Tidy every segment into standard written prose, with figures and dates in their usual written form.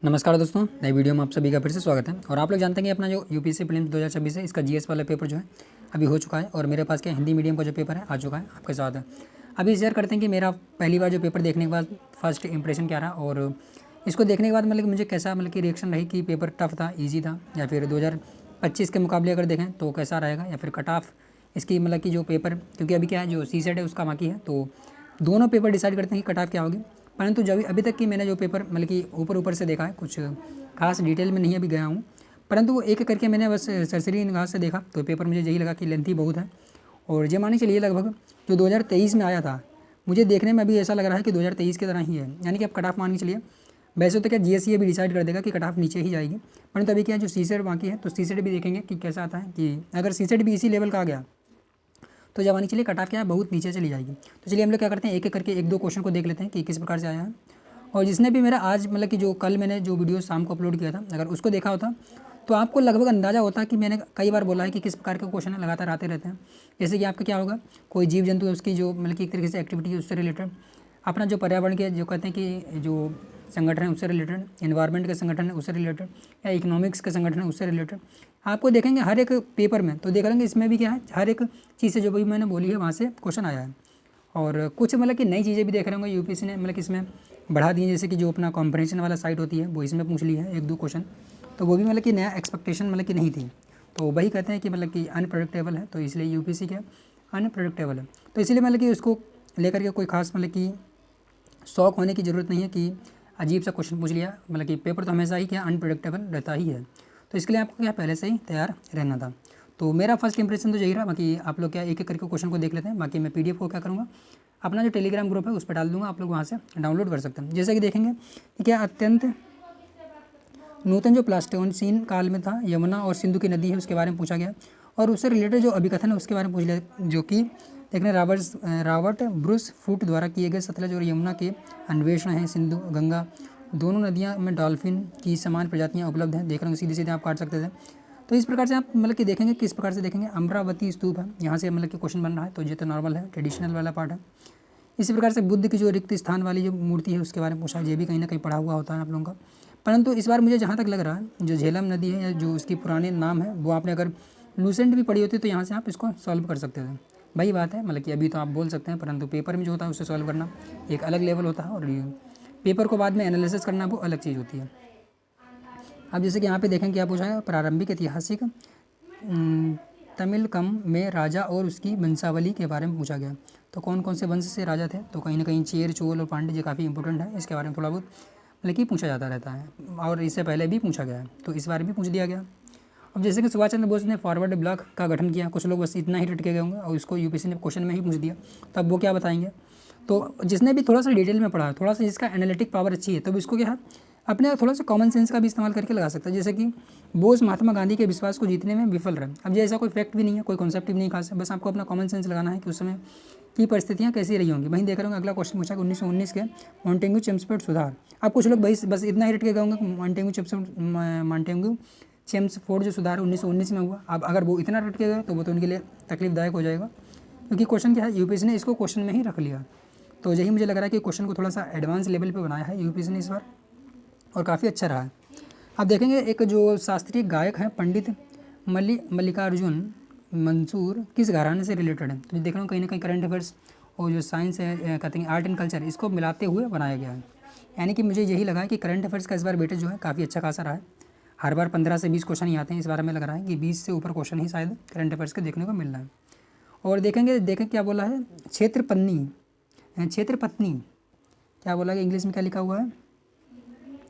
नमस्कार दोस्तों, नई वीडियो में आप सभी का फिर से स्वागत है। और आप लोग जानते हैं कि अपना जो यूपीएससी प्रीलिम्स 2026 है, इसका जीएस वाला पेपर जो है अभी हो चुका है। और मेरे पास क्या हिंदी मीडियम का जो पेपर है आ चुका है आपके साथ है। अभी शेयर करते हैं कि मेरा पहली बार जो पेपर देखने के बाद फर्स्ट इंप्रेशन क्या रहा, और इसको देखने के बाद मतलब मुझे कैसा कि रिएक्शन रही कि पेपर टफ था, ईजी था, या फिर 2025 के मुकाबले अगर देखें तो कैसा रहेगा, या फिर कट ऑफ इसकी कि जो पेपर, क्योंकि अभी क्या है जो सी सेट है उसका बाकी है, तो दोनों पेपर डिसाइड करते हैं कि कट ऑफ क्या होगी। परंतु जब अभी तक की मैंने जो पेपर कि ऊपर से देखा है, कुछ खास डिटेल में नहीं अभी गया हूँ, परंतु वो एक करके मैंने बस सरसरी निगाह से देखा तो पेपर मुझे यही लगा कि लेंथी बहुत है। और ये मानिए चलिए लगभग जो 2023 में आया था, मुझे देखने में अभी ऐसा लग रहा है कि 2023 की तरह ही है। यानी कि अब कट ऑफ मान के चलिए, वैसे तो क्या जीएससी अभी डिसाइड कर देगा कि कट ऑफ नीचे ही जाएगी, परंतु अभी क्या है जो सी सेट बाकी है, तो सी सेट भी देखेंगे कि कैसा आता है। कि अगर सी सेट भी इसी लेवल का आ गया तो जवानी चलिए कट ऑफ क्या है बहुत नीचे चली जाएगी। तो चलिए हम लोग क्या करते हैं, एक एक करके एक दो क्वेश्चन को देख लेते हैं कि किस प्रकार से आया है। और जिसने भी मेरा आज कि जो कल मैंने जो वीडियो शाम को अपलोड किया था, अगर उसको देखा होता तो आपको लगभग अंदाज़ा होता कि मैंने कई बार बोला है कि किस प्रकार के क्वेश्चन लगातार आते रहते हैं। जैसे कि आपका क्या होगा, कोई जीव जंतु है उसकी जो कि एक तरीके से एक्टिविटी है उससे रिलेटेड, अपना जो पर्यावरण के जो कहते हैं कि जो संगठन है उससे रिलेटेड, एनवायरनमेंट के संगठन है उससे रिलेटेड, या इकोनॉमिक्स के संगठन है उससे रिलेटेड, आपको देखेंगे हर एक पेपर में। तो देख लेंगे इसमें भी क्या है, हर एक चीज़ से जो भी मैंने बोली है वहाँ से क्वेश्चन आया है। और कुछ कि नई चीज़ें भी देख रहे होंगे यूपीएससी ने कि इसमें बढ़ा दी है। जैसे कि जो अपना कॉम्प्रिहेंशन वाला साइट होती है वो इसमें पूछ ली है एक दो क्वेश्चन, तो वो भी कि नया एक्सपेक्टेशन कि नहीं थी। तो वही कहते हैं कि अनप्रेडिक्टेबल है, तो इसलिए यूपीएससी क्या अनप्रेडिक्टेबल है। तो इसीलिए कि उसको लेकर के कोई खास कि शौक होने की ज़रूरत नहीं है कि अजीब सा क्वेश्चन पूछ लिया। कि पेपर तो हमेशा ही क्या अनप्रेडिक्टेबल रहता ही है। तो इसके लिए आपको क्या पहले से ही तैयार रहना था। तो मेरा फर्स्ट इंप्रेशन तो यही रहा। बाकी आप लोग क्या एक एक करके क्वेश्चन को देख लेते हैं। बाकी मैं पीडीएफ को क्या करूँगा, अपना जो टेलीग्राम ग्रुप है उस पर डाल दूँगा, आप लोग वहाँ से डाउनलोड कर सकते हैं। जैसे कि देखेंगे कि क्या अत्यंत नूतन जो प्लास्टोसीन काल में था, यमुना और सिंधु की नदी है उसके बारे में पूछा गया। और उससे रिलेटेड जो अभिकथन है उसके बारे में पूछ लिया, जो कि देखने रॉबर्ट ब्रूस फूट द्वारा किए गए सतलज और यमुना के अन्वेषण हैं। सिंधु गंगा दोनों नदियाँ में डॉल्फिन की समान प्रजातियाँ उपलब्ध हैं। देख रहे हैं सीधे सीधे आप काट सकते थे। तो इस प्रकार से आप कि देखेंगे किस प्रकार से देखेंगे। अमरावती स्तूप है, यहाँ से कि क्वेश्चन बन रहा है, तो ये तो नॉर्मल है, ट्रेडिशनल वाला पार्ट है। इसी प्रकार से बुद्ध की जो रिक्त स्थान वाली जो मूर्ति है उसके बारे में पूछा है, ये भी कहीं ना कहीं पढ़ा हुआ होता है आप लोगों का। परंतु इस बार मुझे जहाँ तक लग रहा है, जो झेलम नदी है या जो उसकी पुराने नाम है वो आपने अगर लूसेंट भी पढ़ी होती तो यहाँ से आप इसको सॉल्व कर सकते थे। वही बात है कि अभी तो आप बोल सकते हैं, परंतु पेपर में जो होता है उससे सॉल्व करना एक अलग लेवल होता है, और पेपर को बाद में एनालिसिस करना वो अलग चीज़ होती है। अब जैसे कि यहाँ पे देखें क्या पूछा है, प्रारंभिक ऐतिहासिक तमिलकम में राजा और उसकी वंशावली के बारे में पूछा गया। तो कौन कौन से वंश से राजा थे, तो कहीं ना कहीं चेर, चोल और पांड्य, ये काफ़ी इंपॉर्टेंट है, इसके बारे में थोड़ा बहुत कि पूछा जाता रहता है, और इससे पहले भी पूछा गया है, तो इस बार भी पूछ दिया गया। अब जैसे कि सुभाष चंद्र बोस ने फॉरवर्ड ब्लॉक का गठन किया, कुछ लोग बस इतना ही रटके गए होंगे और इसको यूपीएससी ने क्वेश्चन में ही पूछ दिया, तब वो क्या बताएंगे। तो जिसने भी थोड़ा सा डिटेल में पढ़ा, थोड़ा सा जिसका एनालिटिक पावर अच्छी है, तब इसको क्या है अपने थोड़ा सा कॉमन सेंस का भी इस्तेमाल करके लगा सकता है। जैसे कि बोस महात्मा गांधी के विश्वास को जीतने में विफल रहे। अब ये ऐसा कोई फैक्ट भी नहीं है, कोई कॉन्सेप्ट भी नहीं खास है, बस आपको अपना कॉमन सेंस लगाना है कि उस समय की परिस्थितियाँ कैसी रही होंगी। वहीं देख रहे होंगे अगला क्वेश्चन पूछा 1919 के मॉन्टेग्यू चेम्सफोर्ड सुधार। अब कुछ लोग बस इतना ही रट के गए मॉन्टेग्यू चेम्सफोर्ड जो सुधार 1919 में हुआ। अब अगर वो इतना रट के गए तो वो तो उनके लिए तकलीफदायक हो जाएगा, क्योंकि क्वेश्चन क्या है यूपीएससी ने इसको क्वेश्चन में ही रख लिया। तो यही मुझे लग रहा है कि क्वेश्चन को थोड़ा सा एडवांस लेवल पे बनाया है यूपीएससी ने इस बार, और काफ़ी अच्छा रहा है। आप देखेंगे एक जो शास्त्रीय गायक है पंडित मल्लिकार्जुन मंसूर किस घराने से रिलेटेड है। तो देख रहा हूँ कहीं ना कहीं करंट अफेयर्स और जो साइंस है कहते हैं आर्ट एंड कल्चर, इसको मिलाते हुए बनाया गया है। यानी कि मुझे यही लगा कि करंट अफेयर्स का इस बार वेटेज जो है काफ़ी अच्छा खासा रहा है। हर बार 15 से 20 क्वेश्चन ही आते हैं, इस बार हमें लग रहा है कि 20 से ऊपर क्वेश्चन ही शायद करंट अफेयर्स के देखने को मिल रहा है। और देखें क्या बोला है, क्षेत्रपत्नी क्या बोला है, इंग्लिश में क्या लिखा हुआ है,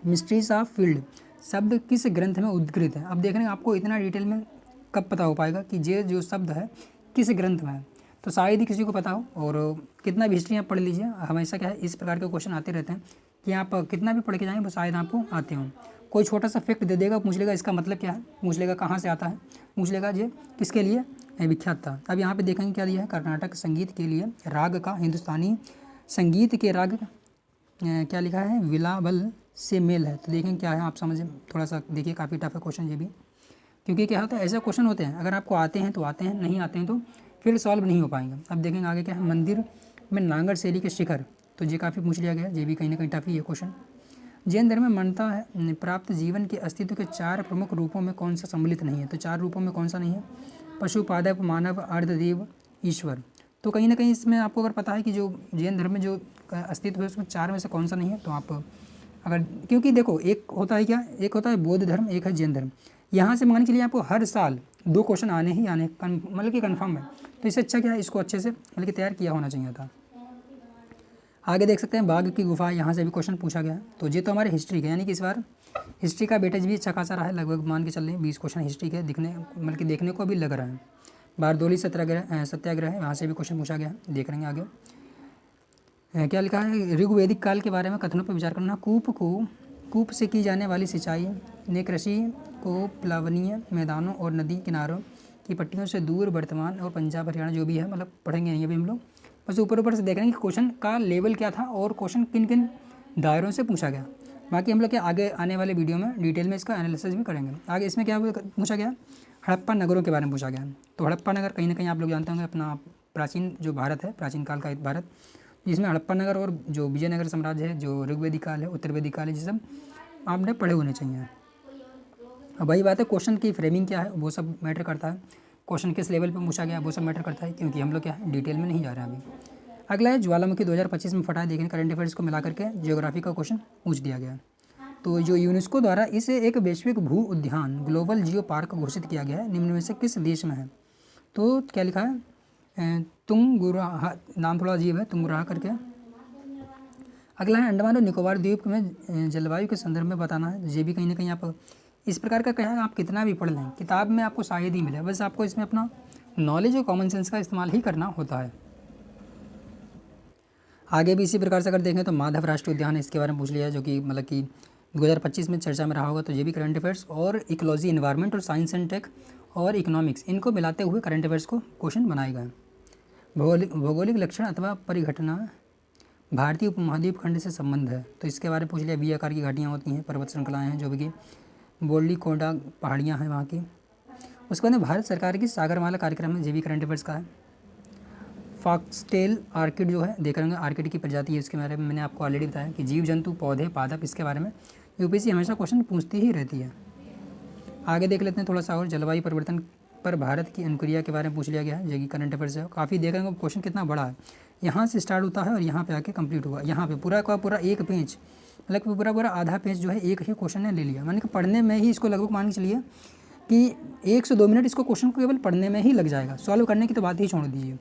मिस्ट्रीज ऑफ फील्ड शब्द किस ग्रंथ में उद्धृत है। अब देख रहे हैं आपको इतना डिटेल में कब पता हो पाएगा कि ये जो शब्द है किस ग्रंथ में है, तो शायद ही किसी को पता हो। और कितना भी हिस्ट्री आप पढ़ लीजिए, हमेशा क्या है इस प्रकार के क्वेश्चन आते रहते हैं कि आप कितना भी पढ़ के जाएँ वो शायद आपको आते हों। कोई छोटा सा फैक्ट दे देगा, पूछ लेगा इसका मतलब क्या है, पूछ लेगा कहाँ से आता है, पूछ लेगा ये किसके लिए विख्यात था। अब यहाँ पे देखेंगे क्या दिया है, कर्नाटक संगीत के लिए राग का हिंदुस्तानी संगीत के राग क्या लिखा है, विलावल से मेल है। तो देखें क्या है, आप समझें थोड़ा सा देखिए, काफ़ी टफ है क्वेश्चन ये भी, क्योंकि क्या होता है ऐसे क्वेश्चन होते हैं अगर आपको आते हैं तो आते हैं, नहीं आते हैं तो फिर सॉल्व नहीं हो पाएंगे। अब देखेंगे आगे क्या है, मंदिर में नांगर शैली के शिखर, तो ये काफ़ी पूछ लिया गया, ये भी कहीं ना कहीं टफ ही है क्वेश्चन। जैन धर्म में मान्यता है प्राप्त जीवन के अस्तित्व के 4 प्रमुख रूपों में कौन सा सम्मिलित नहीं है? तो 4 रूपों में कौन सा नहीं है? पशु, पादप, मानव, अर्धदेव, ईश्वर। तो कहीं ना कहीं इसमें आपको अगर पता है कि जो जैन धर्म में जो अस्तित्व है उसमें 4 में से कौन सा नहीं है, तो आप अगर, क्योंकि देखो एक होता है क्या, एक होता है बौद्ध धर्म, एक है जैन धर्म। यहाँ से मान के लिए आपको हर साल 2 क्वेश्चन आने ही आने, मतलब कि कन्फर्म है। तो इससे अच्छा क्या है, इसको अच्छे से मतलब कि तैयार किया होना चाहिए था। आगे देख सकते हैं बाघ की गुफा, यहाँ से भी क्वेश्चन पूछा गया है। तो ये तो हमारे हिस्ट्री के, यानी कि इस बार हिस्ट्री का वेटेज भी अच्छा खासा रहा है, लगभग मान के चल रहे हैं 20 क्वेश्चन हिस्ट्री के दिखने, मतलब कि देखने को भी लग रहा है। बारदोली सत्याग्रह है, वहाँ से भी क्वेश्चन पूछा गया है, देख लेंगे आगे। क्या लिखा है, ऋग्वैदिक काल के बारे में कथनों पर विचार करना। कूप से की जाने वाली सिंचाई ने कृषि को प्लावनीय मैदानों और नदी किनारों की पट्टियों से दूर वर्तमान और पंजाब हरियाणा जो भी है, मतलब पढ़ेंगे नहीं अभी हम लोग, बस ऊपर से देख रहे हैं कि क्वेश्चन का लेवल क्या था और क्वेश्चन किन किन दायरों से पूछा गया। बाकी हम लोग के आगे आने वाले वीडियो में डिटेल में इसका एनालिसिस भी करेंगे। आगे इसमें क्या पूछा गया, हड़प्पा नगरों के बारे में पूछा गया। तो हड़प्पा नगर कहीं ना कहीं आप लोग जानते होंगे अपना प्राचीन जो भारत है, प्राचीन काल का भारत, जिसमें हड़प्पा नगर और जो विजयनगर साम्राज्य है, जो ऋग्वैदिक काल है, उत्तर वैदिक काल है, ये सब आपने पढ़े होने चाहिए। अब वही बात है, क्वेश्चन की फ्रेमिंग क्या है वो सब मैटर करता है, क्वेश्चन किस लेवल पे पूछा गया वो सब मैटर करता है, क्योंकि हम लोग क्या है डिटेल में नहीं जा रहे हैं अभी। अगला है ज्वालामुखी 2025 में फटा, देखें करंट अफेयर्स को मिला करके ज्योग्राफी का क्वेश्चन पूछ दिया गया। तो जो यूनेस्को द्वारा इसे एक वैश्विक भू उद्यान ग्लोबल जियो पार्क घोषित किया गया है, निम्न में से किस देश में है? तो क्या लिखा है, तुंगुरा, नाम थोड़ा अजीब है, तुंगुरा करके। अगला है अंडमान और निकोबार द्वीप में जलवायु के संदर्भ में बताना है। ये भी कहीं ना कहीं आप इस प्रकार का क्या है, आप कितना भी पढ़ लें किताब में आपको शायद ही मिले, बस आपको इसमें अपना नॉलेज और कॉमन सेंस का इस्तेमाल ही करना होता है। आगे भी इसी प्रकार से अगर देखें तो माधव राष्ट्रीय उद्यान है, इसके बारे में पूछ लिया है, जो कि मतलब कि 2025 में चर्चा में रहा होगा। तो ये भी करंट अफेयर्स और इकोलॉजी, इन्वायरमेंट और साइंस एंड टेक और इकोनॉमिक्स, इनको मिलाते हुए करंट अफेयर्स को क्वेश्चन बनाए गए। भौगोलिक लक्षण अथवा परिघटना भारतीय उपमहाद्वीप खंड से संबंध है। तो इसके बारे में पूछ लिया, वी आकार की घाटियाँ होती हैं, पर्वत श्रृंखलाएँ हैं, जो भी कि बोल्डी कोंडा पहाड़ियाँ हैं वहाँ की। उसके बाद भारत सरकार की सागरमाला कार्यक्रम में, ये भी करंट अफेयर्स का है। फॉक्सटेल आर्किड जो है, देख रहे होंगे आर्किड की प्रजाति है, इसके बारे में मैंने आपको ऑलरेडी बताया कि जीव जंतु पौधे पादप, इसके बारे में यूपीएससी हमेशा क्वेश्चन पूछती ही रहती है। आगे देख लेते हैं थोड़ा सा और, जलवायु परिवर्तन पर भारत की अनुक्रिया के बारे में पूछ लिया गया है, जो कि करंट अफेयर्स है। काफ़ी देख रहे हैं क्वेश्चन कितना बड़ा है, यहाँ से स्टार्ट होता है और यहाँ पे आके कंप्लीट हुआ। यहाँ पे पूरा का पूरा एक पेज, मतलब पूरा आधा पेज जो है एक ही क्वेश्चन ने ले लिया, माने कि पढ़ने में ही इसको लगभग मान के चलिए कि 1 से 2 मिनट इसको क्वेश्चन को केवल पढ़ने में ही लग जाएगा, सॉल्व करने की तो बात ही छोड़ दीजिए।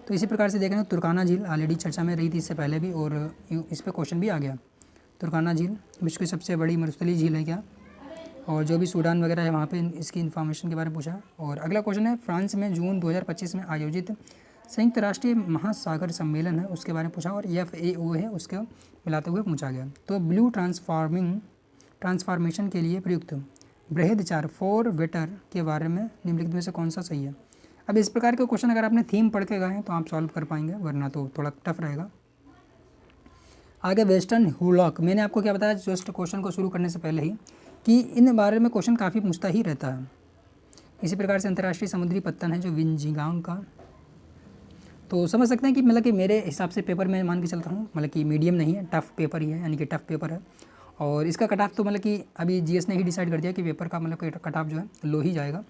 तो इसी प्रकार से देख रहे हैं तुर्काना झील ऑलरेडी चर्चा में रही थी इससे पहले भी, और इस पर क्वेश्चन भी आ गया। तुर्काना झील विश्व की सबसे बड़ी मरुस्थलीय झील है क्या, और जो भी सूडान वगैरह है वहाँ पे इसकी इन्फॉर्मेशन के बारे में पूछा। और अगला क्वेश्चन है, फ्रांस में जून 2025 में आयोजित संयुक्त राष्ट्रीय महासागर सम्मेलन है, उसके बारे में पूछा, और FAO है उसके मिलाते हुए पूछा गया। तो ब्लू ट्रांसफॉर्मेशन के लिए प्रयुक्त बृहदचार फॉर वेटर के बारे में निम्नलिखित में से कौन सा सही है? अब इस प्रकार के क्वेश्चन अगर आपने थीम पढ़ के गए हैं तो आप सॉल्व कर पाएंगे, वरना तो थोड़ा टफ रहेगा। आगे वेस्टर्न हुलॉक, मैंने आपको क्या बताया जस्ट क्वेश्चन को शुरू करने से पहले ही कि इन बारे में क्वेश्चन काफ़ी पूछता ही रहता है। इसी प्रकार से अंतर्राष्ट्रीय समुद्री पत्तन है जो विंजिगांग का, तो समझ सकते हैं कि मतलब कि मेरे हिसाब से पेपर में मान के चलता हूँ, मतलब कि मीडियम नहीं है, टफ पेपर ही है, यानी कि टफ पेपर है। और इसका कट ऑफ तो मतलब कि अभी GS ने ही डिसाइड कर दिया कि पेपर का मतलब कट ऑफ जो है लो ही जाएगा,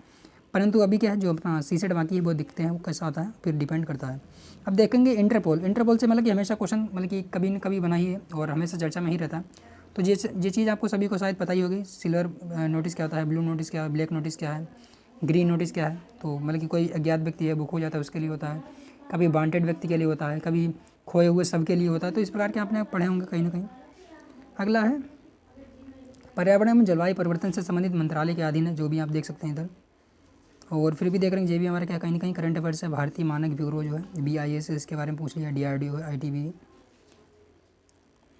परंतु अभी क्या है जो अपना CSET बाकी है वो दिखते हैं वो कैसा आता है, फिर डिपेंड करता है। अब देखेंगे इंटरपोल से मतलब कि हमेशा क्वेश्चन मतलब कि कभी न कभी बना ही है और हमेशा चर्चा में ही रहता है। तो ये चीज़ आपको सभी को शायद पता ही होगी, सिल्वर नोटिस क्या होता है, ब्लू नोटिस क्या है, ब्लैक नोटिस क्या है, ग्रीन नोटिस क्या है। तो मतलब कि कोई अज्ञात व्यक्ति है वो खो जाता है उसके लिए होता है, कभी वांटेड व्यक्ति के लिए होता है, कभी खोए हुए सबके लिए होता है। तो इस प्रकार के आपने पढ़े होंगे कहीं ना कहीं। अगला है पर्यावरण एवं जलवायु परिवर्तन से संबंधित मंत्रालय के अधीन है, जो भी आप देख सकते हैं इधर। और फिर भी देख रहे हैं ये भी हमारा क्या कहीं ना कहीं करंट अफेयर्स है। भारतीय मानक ब्यूरो जो है BIS, इसके बारे में पूछ लिया, DRDO है, ITB।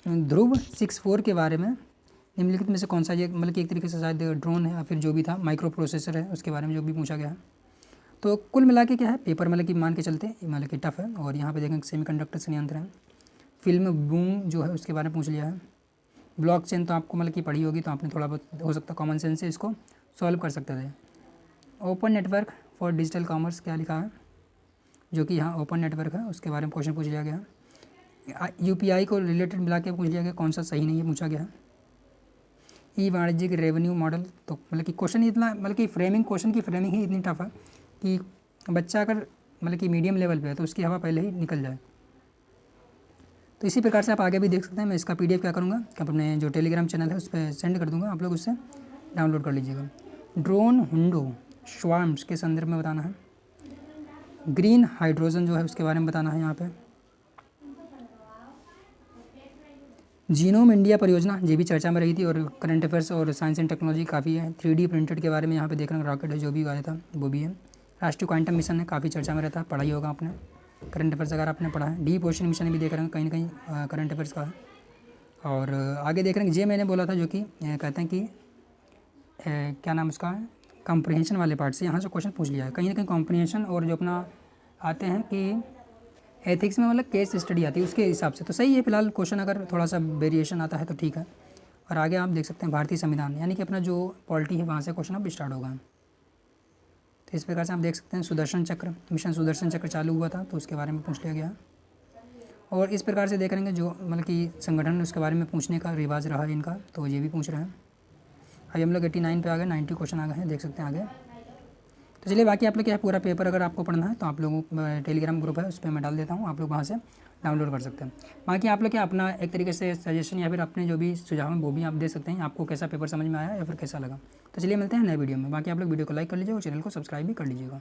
ध्रुव 64 के बारे में निम्नलिखित में से कौन सा, ये मतलब कि एक तरीके से शायद ड्रोन है या फिर जो भी था माइक्रो प्रोसेसर है, उसके बारे में जो भी पूछा गया है। तो कुल मिला के क्या है पेपर मतलब कि मान के चलते मतलब कि टफ है। और यहाँ पे देखें सेमीकंडक्टर संयंत्र है, फिल्म बूम जो है उसके बारे में पूछ लिया है। ब्लॉकचेन तो आपको मतलब कि पढ़ी होगी, तो आपने थोड़ा बहुत हो सकता कॉमन सेंस से इसको सॉल्व कर सकते थे। Open network for digital commerce क्या लिखा है, जो कि यहाँ ओपन नेटवर्क है, उसके बारे में क्वेश्चन पूछ लिया गया। UPI को रिलेटेड मिला के पूछ लिया गया, कौन सा सही नहीं है पूछा गया है। ई वाणिज्यिक रेवेन्यू मॉडल। तो मतलब कि क्वेश्चन इतना मतलब कि क्वेश्चन की फ्रेमिंग ही इतनी टफ है कि बच्चा अगर मतलब कि मीडियम लेवल पे है तो उसकी हवा पहले ही निकल जाए। तो इसी प्रकार से आप आगे भी देख सकते हैं। मैं इसका PDF क्या करूँगा कि अपने जो टेलीग्राम चैनल है उस पर सेंड कर दूँगा, आप लोग उससे डाउनलोड कर लीजिएगा। ड्रोन हुंडो स्वार्म्स के संदर्भ में बताना है। ग्रीन हाइड्रोजन जो है उसके बारे में बताना है यहाँ पे। जीनोम इंडिया परियोजना ये भी चर्चा में रही थी, और करंट अफेयर्स और साइंस एंड टेक्नोलॉजी काफ़ी है। 3D प्रिंटेड के बारे में यहाँ पे देख रहे हैं, रॉकेट है जो भी आया था वो भी है। राष्ट्रीय क्वांटम मिशन है, काफ़ी चर्चा में रहता है, पढ़ाई होगा आपने करंट अफेयर्स अगर आपने पढ़ा है। डीप ओशन मिशन भी देख रहे हैं, कहीं ना कहीं करंट अफेयर्स का है। और आगे देख रहे हैं ये मैंने बोला था जो कि कहते हैं कि क्या नाम उसका है, कॉम्प्रिहेंशन वाले पार्ट से यहाँ से क्वेश्चन पूछ लिया है कहीं ना कहीं। कॉम्प्रिहेंशन और जो अपना आते हैं कि एथिक्स में मतलब केस स्टडी आती है उसके हिसाब से, तो सही है। फिलहाल क्वेश्चन अगर थोड़ा सा वेरिएशन आता है तो ठीक है। और आगे आप देख सकते हैं भारतीय संविधान यानी कि अपना जो पॉलिटी है वहाँ से क्वेश्चन अब स्टार्ट होगा। तो इस प्रकार से आप देख सकते हैं सुदर्शन चक्र मिशन, सुदर्शन चक्र चालू हुआ था तो उसके बारे में पूछ लिया गया। और इस प्रकार से देख रहे हैं जो मतलब कि संगठन उसके बारे में पूछने का रिवाज रहा है इनका, तो ये भी पूछ रहे हैं। अभी हम लोग 89 पे आ गए, 90 क्वेश्चन आ गए हैं, देख सकते हैं आगे। तो चलिए बाकी आप लोग क्या है पूरा पेपर अगर आपको पढ़ना है तो आप लोगों टेलीग्राम ग्रुप है उस पर मैं डाल देता हूँ, आप लोग वहाँ से डाउनलोड कर सकते हैं। बाकी आप लोग क्या अपना एक तरीके से सजेशन या फिर अपने जो भी सुझाव हैं वो भी आप दे सकते हैं, आपको कैसा पेपर समझ में आया या फिर कैसा लगा। तो चलिए मिलते हैं नए वीडियो में। बाकी आप लोग वीडियो को लाइक कर लीजिएगा और चैनल को सब्सक्राइब भी कर लीजिएगा।